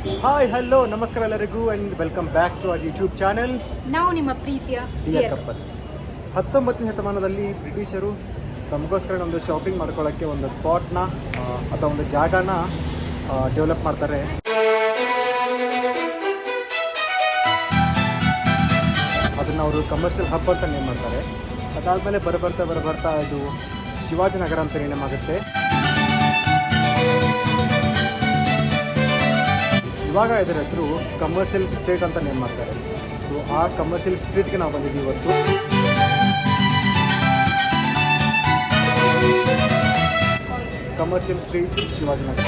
Hi hello ನಮಸ್ಕಾರ ಎಲ್ಲರಿಗೂ and welcome back to our YouTube channel. ನಾವು ನಿಮ್ಮ ಪ್ರೀತಿಯ ಡಿಯರ್ ಕಪಲ್. 19ನೇ ಶತಮಾನದಲ್ಲಿ ಬ್ರಿಟಿಷರು ತಮಗೋಸ್ಕರ ಒಂದು ಶಾಪಿಂಗ್ ಮಾಡ್ಕೊಳ್ಳೋಕ್ಕೆ ಒಂದು ಸ್ಪಾಟ್ನ ಅಥವಾ ಒಂದು ಜಾಗನ ಡೆವಲಪ್ ಮಾಡ್ತಾರೆ. ಅದನ್ನು ಅವರು ಕಮರ್ಷಿಯಲ್ ಹಬ್ ಅಂತ ನೇಮ್ ಮಾಡ್ತಾರೆ. ಅದಾದಮೇಲೆ ಬರ್ತಾ ಇದು ಶಿವಾಜಿನಗರ ಅಂತ ನೇಮ್ ಆಗುತ್ತೆ. ಇವಾಗ ಇದರ ಹೆಸರು ಕಮರ್ಷಿಯಲ್ ಸ್ಟ್ರೀಟ್ ಅಂತ ನೇಮ್ ಮಾಡ್ತಾರೆ. ಸೊ ಆ ಕಮರ್ಷಿಯಲ್ ಸ್ಟ್ರೀಟ್ಗೆ ನಾವು ಬಂದಿದ್ದೀವಿ ಇವತ್ತು. Commercial street Shivajinagar.